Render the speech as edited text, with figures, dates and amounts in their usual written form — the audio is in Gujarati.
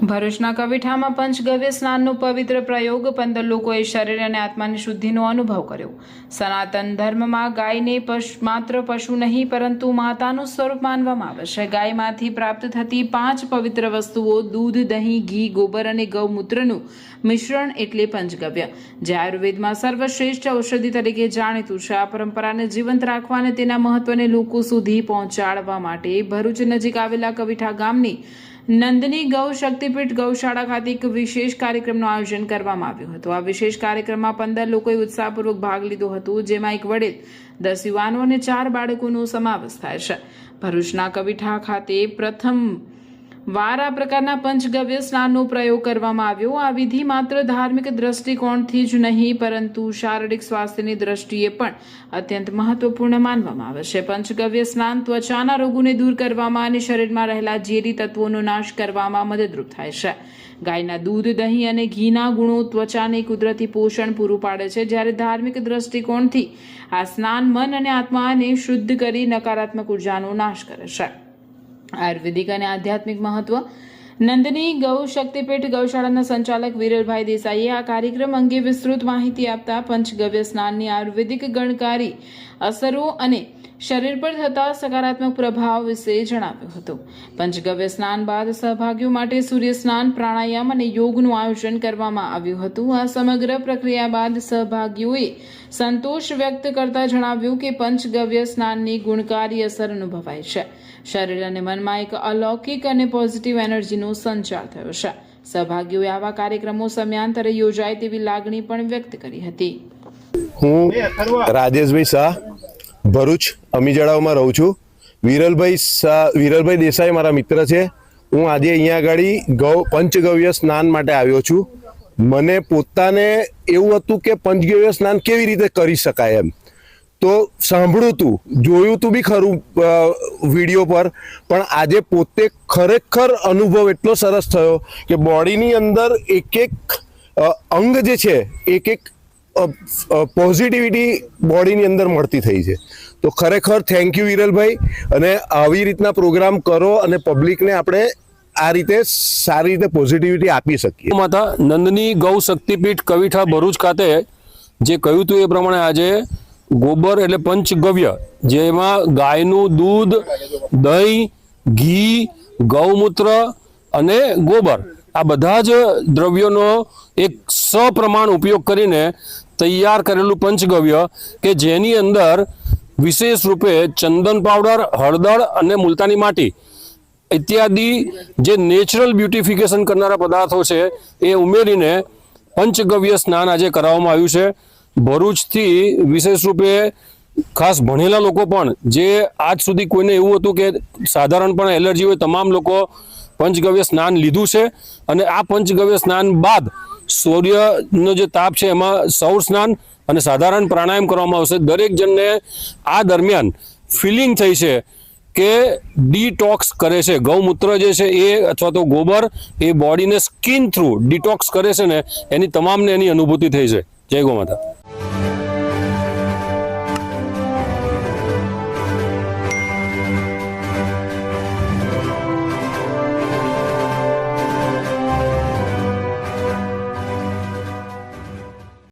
ભરૂચના કવિઠામાં પંચગવ્ય સ્નાનનો પવિત્ર પ્રયોગ 15 લોકોએ શરીર અને આત્માની શુદ્ધિનો અનુભવ કર્યો। સનાતન ધર્મમાં ગાયને માત્ર પશુ નહીં પરંતુ માતાનું સ્વરૂપ માનવામાં આવે છે। ગાયમાંથી પ્રાપ્ત થતી 5 પવિત્ર વસ્તુઓ દૂધ, દહીં, ઘી, ગોબર અને ગૌમૂત્રનું મિશ્રણ એટલે પંચગવ્ય, જે આયુર્વેદમાં સર્વશ્રેષ્ઠ ઔષધિ તરીકે જાણીતું છે। આ પરંપરાને જીવંત રાખવા અને તેના મહત્વને લોકો સુધી પહોંચાડવા માટે ભરૂચ નજીક આવેલા કવિઠા ગામની નંદની ગૌ શક્તિપીઠ ગૌશાળા ખાતે એક વિશેષ કાર્યક્રમનું આયોજન કરવામાં આવ્યું હતું। આ વિશેષ કાર્યક્રમમાં 15 લોકોએ ઉત્સાહપૂર્વક ભાગ લીધો હતો, જેમાં એક વડીલ, 10 યુવાનો અને 4 બાળકોનો સમાવેશ થાય છે। ભરૂચના કવિઠા ખાતે પ્રથમ વાર આ પ્રકારના પંચગવ્ય સ્નાનનો પ્રયોગ કરવામાં આવ્યો। આ વિધિ માત્ર ધાર્મિક દ્રષ્ટિકોણથી જ નહીં પરંતુ શારીરિક સ્વાસ્થ્યની દ્રષ્ટિએ પણ અત્યંત મહત્વપૂર્ણ માનવામાં આવે છે। પંચગવ્ય સ્નાન ત્વચાના રોગોને દૂર કરવામાં અને શરીરમાં રહેલા ઝેરી તત્વોનો નાશ કરવામાં મદદરૂપ થાય છે। ગાયના દૂધ, દહીં અને ઘીના ગુણો ત્વચાને કુદરતી પોષણ પૂરું પાડે છે, જ્યારે ધાર્મિક દ્રષ્ટિકોણથી આ સ્નાન મન અને આત્માને શુદ્ધ કરી નકારાત્મક ઉર્જાનો નાશ કરે છે। આયુર્વેદિક અને આધ્યાત્મિક મહત્વ। નંદની ગૌ શક્તિપીઠ ગૌશાળાના સંચાલક વિરલભાઈ દેસાઈએ આ કાર્યક્રમ અંગે વિસ્તૃત માહિતી આપતા પંચગવ્ય સ્નાનની આયુર્વેદિક ગણકારી અસરો અને શરીર પર થતા સકારાત્મક પ્રભાવ વિશે જણાવ્યું હતું। પંચગવ્ય સ્નાન બાદ સહભાગીઓ માટે સૂર્ય સ્નાન, પ્રાણાયામ અને યોગનું આયોજન કરવામાં આવ્યું હતું। આ સમગ્ર પ્રક્રિયા બાદ સહભાગીઓએ સંતોષ વ્યક્ત કરતા જણાવ્યું કે પંચગવ્ય સ્નાનની ગુણકારી અસર અનુભવાય છે। શરીર અને મનમાં એક અલૌકિક અને પોઝિટિવ એનર્જીનો સંચાર થયો છે। સહભાગીઓએ આવા કાર્યક્રમો સમયાંતરે યોજાય તેવી લાગણી પણ વ્યક્ત કરી હતી। હું રાજેશભાઈ શાહ ભરૂચ અમીજડામાં રહું છું। વિરલભાઈ દેસાઈ મારા મિત્ર છે। હું આજે અહીંયા આગળ પંચગવ્ય સ્નાન માટે આવ્યો છું। મને પોતાને એવું હતું કે પંચગવ્ય સ્નાન કેવી રીતે કરી શકાય એમ તો સાંભળ્યું તું, જોયું તું બી ખરું વિડીયો પર, પણ આજે પોતે ખરેખર અનુભવ એટલો સરસ થયો કે બોડીની અંદર એક અંગ જે છે એક પોઝિટિવિટી બોડીની અંદર મળતી થઈ છે। તો ખરેખર થેન્ક યુ વિરલભાઈ, અને આવી રીતના પ્રોગ્રામ કરો અને પબ્લિકને આપણે આ રીતે સારી રીતે પોઝિટિવિટી આપી શકીએ। માતા નંદની ગૌ શક્તિપીઠ કવિઠા ભરૂચ ખાતે જે કહ્યું હતું એ પ્રમાણે આજે ગોબર એટલે પંચગવ્ય, જેમાં ગાયનું દૂધ, દહીં, ઘી, ગૌમૂત્ર અને ગોબર, આ બધા જ દ્રવ્યોનો એક સપ્રમાણ ઉપયોગ કરીને તૈયાર કરેલું પંચગવ્ય કે જેની અંદર વિશેષ રૂપે ચંદન પાવડર, હળદર અને મુલતાની માટી ઇત્યાદિ જે નેચરલ બ્યુટિફિકેશન કરનારા પદાર્થો છે એ ઉમેરીને પંચગવ્ય સ્નાન આજે કરાવવામાં આવ્યું છે। ભરૂચથી વિશેષ રૂપે ખાસ ભણેલા લોકો પણ, જે આજ સુધી કોઈને એવું હતું કે સાધારણપણે એલર્જી હોય, તમામ લોકો પંચગવ્ય સ્નાન લીધું છે। અને આ પંચગવ્ય સ્નાન બાદ સૂર્યનો જે તાપ છે એમાં સૌર સ્નાન અને સાધારણ પ્રાણાયામ કરવામાં આવશે। દરેક જણને આ દરમિયાન ફિલિંગ થઈ છે કે ડિટોક્સ કરે છે। ગૌમૂત્ર જે છે એ અથવા તો ગોબર એ બોડીને સ્કિન થ્રુ ડિટોક્સ કરે છે ને, એની તમામને એની અનુભૂતિ થઈ છે। જય ગૌ માતા।